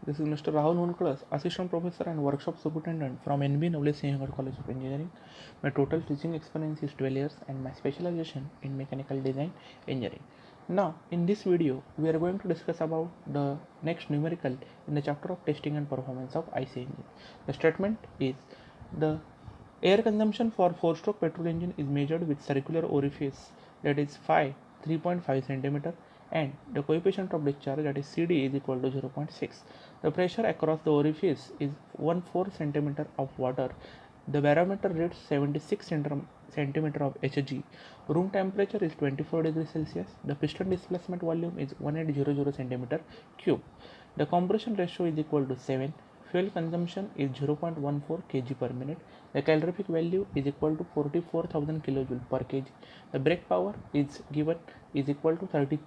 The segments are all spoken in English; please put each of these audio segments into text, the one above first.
This is Mr. Rahul Hunkalas, Assistant Professor and Workshop Superintendent from NB Noble Senior College of Engineering. My total teaching experience is 12 years and my specialization in mechanical design engineering. Now, in this video, we are going to discuss about the next numerical in the chapter of testing and performance of IC engine. The statement is the air consumption for 4-stroke petrol engine is measured with circular orifice that is phi 3.5 cm and the coefficient of discharge that is CD is equal to 0.6. The pressure across the orifice is 1/4 cm of water. The barometer reads 76 cm of Hg. Room temperature is 24 degrees Celsius. The piston displacement volume is 1800 cm cube. The compression ratio is equal to 7. Fuel consumption is 0.14 kg per minute. The calorific value is equal to 44,000 kJ per kg. The brake power is given is equal to 30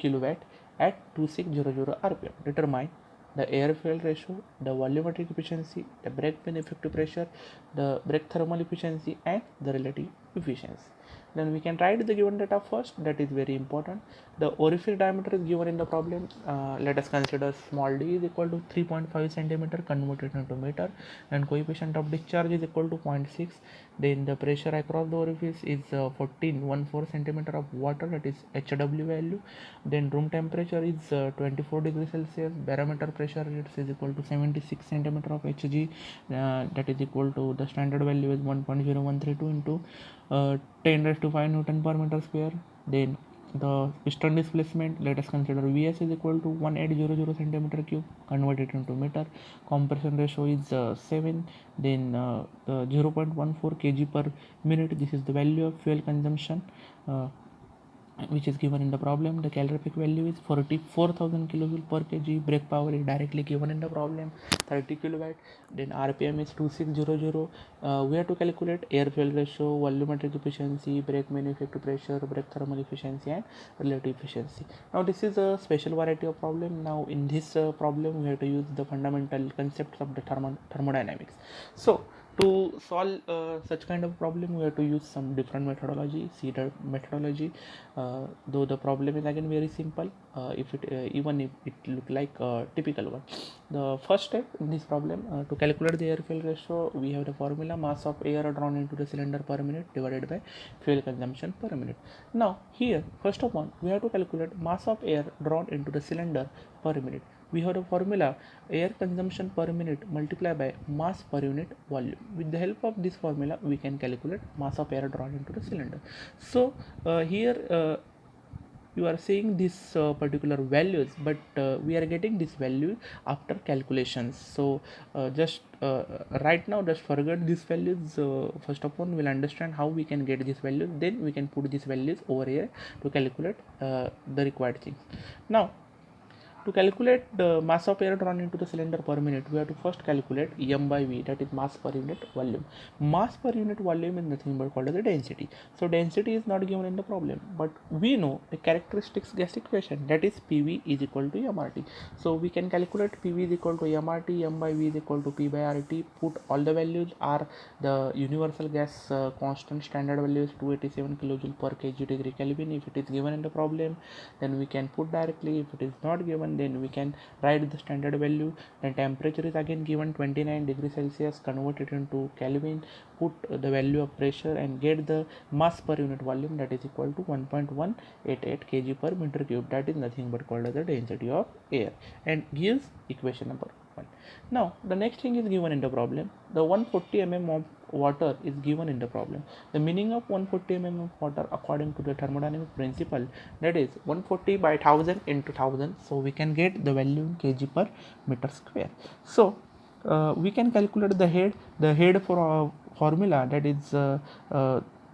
kW at 2600 rpm. Determine the air fuel ratio, the volumetric efficiency, the brake pin effective pressure, the brake thermal efficiency and the relative efficiency. Then we can write the given data first, that is very important. The orifice diameter is given in the problem. Let us consider small d is equal to 3.5 cm converted into meter and coefficient of discharge is equal to 0.6. Then the pressure across the orifice is 14 cm of water, that is HW value. Then room temperature is 24 degrees Celsius. Barometer pressure is equal to 76 cm of Hg, that is equal to the standard value is 1.0132 into 10 raised to 5 Newton per meter square. Then the piston displacement, let us consider Vs is equal to 1800 centimeter cube converted into meter. Compression ratio is 7. Then the 0.14 kg per minute, this is the value of fuel consumption which is given in the problem. The calorific value is 44,000 kJ per kg. Brake power is directly given in the problem, 30 kW. Then RPM is 2600. We have to calculate air fuel ratio, volumetric efficiency, brake main effective pressure, brake thermal efficiency and relative efficiency. Now this is a special variety of problem. Now in this problem we have to use the fundamental concepts of the thermodynamics. So to solve such kind of problem we have to use some different methodology, CEDAR methodology. Though the problem is again very simple, if it even if it look like a typical one. The first step in this problem, to calculate the air fuel ratio, we have the formula mass of air drawn into the cylinder per minute divided by fuel consumption per minute. Now here first of all we have to calculate mass of air drawn into the cylinder per minute. We have the formula air consumption per minute multiplied by mass per unit volume. With the help of this formula we can calculate mass of air drawn into the cylinder. So here you are seeing these particular values, but we are getting this value after calculations. So just right now just forget these values. First of all we'll understand how we can get these values, then we can put these values over here to calculate the required things. Now to calculate the mass of air drawn into the cylinder per minute, we have to first calculate m by v, that is mass per unit volume. Mass per unit volume is nothing but called as the density. So density is not given in the problem, but we know the characteristics gas equation, that is PV is equal to mRT. So we can calculate PV is equal to mRT, m by v is equal to P by RT. Put all the values are the universal gas constant standard value is 287 kJ per kg degree Kelvin. If it is given in the problem, then we can put directly. If it is not given, then we can write the standard value. The temperature is again given 29 degrees Celsius converted into Kelvin. Put the value of pressure and get the mass per unit volume, that is equal to 1.188 kg per meter cube, that is nothing but called as the density of air, and gives equation number 1. Now the next thing is given in the problem. The 140 mm of water is given in the problem. The meaning of 140 mm of water according to the thermodynamic principle, that is 140 by 1000 into 1000. So we can get the value in kg per meter square. So we can calculate the head for formula, that is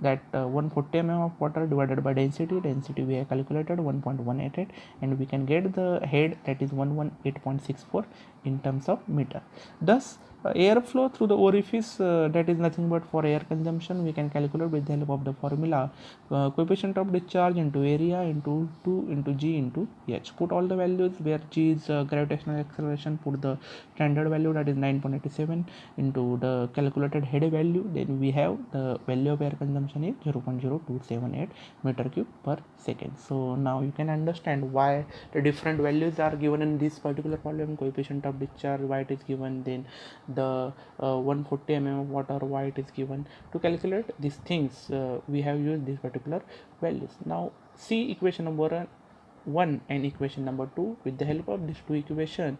that 140 mm of water divided by density we have calculated 1.188, and we can get the head, that is 118.64 in terms of meter. Thus Airflow through the orifice, that is nothing but for air consumption. We can calculate with the help of the formula, coefficient of discharge into area into 2 into g into h. Put all the values where g is gravitational acceleration. Put the standard value, that is 9.87, into the calculated head value. Then we have the value of air consumption is 0.0278 meter cube per second. So now you can understand why the different values are given in this particular problem. Coefficient of discharge, why it is given, then the 140 mm of water, why it is given. To calculate these things, we have used these particular values. Now see equation number 1 and equation number 2. With the help of these two equations,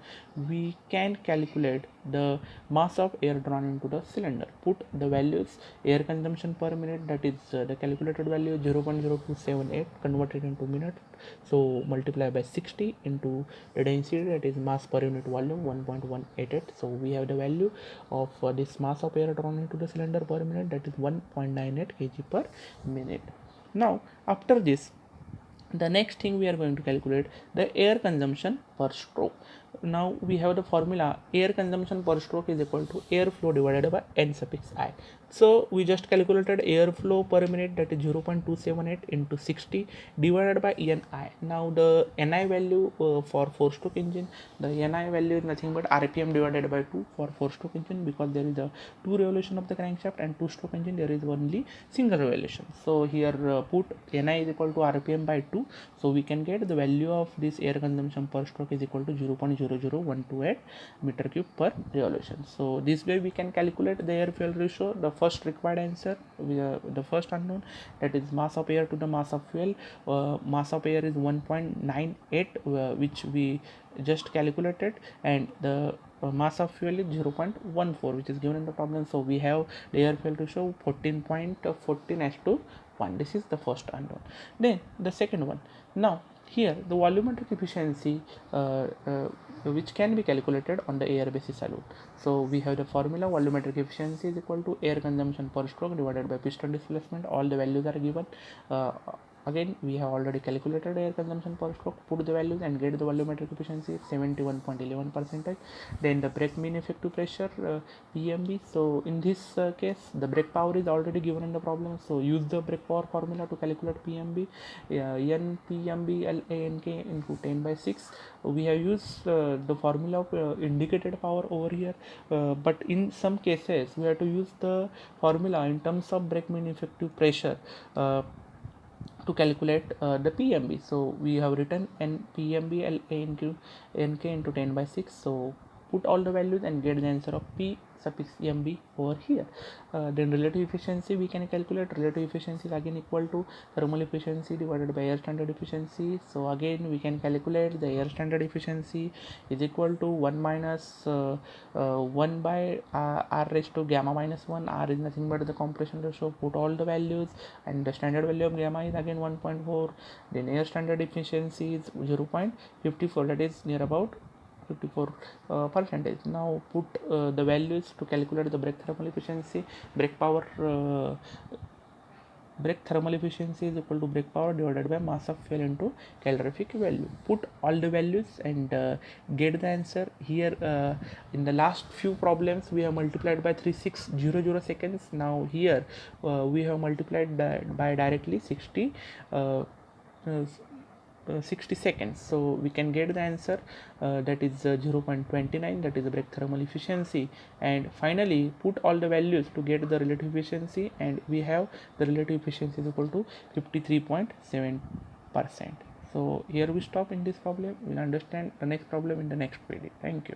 we can calculate the mass of air drawn into the cylinder. Put the values, air consumption per minute, that is the calculated value 0.0278 converted into minute, so multiply by 60 into the density, that is mass per unit volume 1.188. so we have the value of this mass of air drawn into the cylinder per minute, that is 1.98 kg per minute. Now after this, the next thing we are going to calculate the air consumption per stroke. Now we have the formula, air consumption per stroke is equal to airflow divided by n suffix I. So we just calculated airflow per minute, that is 0.278 into 60 divided by ni. Now the ni value for 4-stroke engine, the ni value is nothing but rpm divided by 2 for 4-stroke engine, because there is a 2 revolution of the crankshaft, and 2-stroke engine there is only single revolution. So here put ni is equal to rpm by 2. So we can get the value of this air consumption per stroke is equal to 0.00128 meter cube per revolution. So this way we can calculate the air fuel ratio. The first required answer, the first unknown, that is mass of air to the mass of fuel. Mass of air is 1.98, which we just calculated, and the mass of fuel is 0.14, which is given in the problem. So we have the air fuel ratio 14.14:1. This is the first unknown. Then the second one. Now here the volumetric efficiency, which can be calculated on the air basis alone. So we have the formula, volumetric efficiency is equal to air consumption per stroke divided by piston displacement. All the values are given. Again, we have already calculated air consumption per stroke. Put the values and get the volumetric efficiency 71.11%. Then the brake mean effective pressure, PMB. So in this case, the brake power is already given in the problem. So use the brake power formula to calculate PMB. N PMB LANK into 10/6. We have used the formula of indicated power over here, but in some cases we have to use the formula in terms of brake mean effective pressure to calculate the PMB. So we have written N PMB LANK into 10/6. So put all the values and get the answer of P suffix MB over here. Then relative efficiency we can calculate. Relative efficiency is again equal to thermal efficiency divided by air standard efficiency. So again we can calculate the air standard efficiency is equal to 1 minus 1 by r raised to gamma minus 1. R is nothing but the compression ratio. Put all the values, and the standard value of gamma is again 1.4. Then air standard efficiency is 0.54, that is near about 54 percentage. Now put the values to calculate the brake thermal efficiency. Brake thermal efficiency is equal to brake power divided by mass of fuel into calorific value. Put all the values and get the answer. Here in the last few problems we have multiplied by 3600 seconds. Now here we have multiplied by directly 60 seconds. So we can get the answer, that is 0.29, that is the brake thermal efficiency. And finally put all the values to get the relative efficiency, and we have the relative efficiency is equal to 53.7%. So here we stop in this problem. We'll understand the next problem in the next video. Thank you.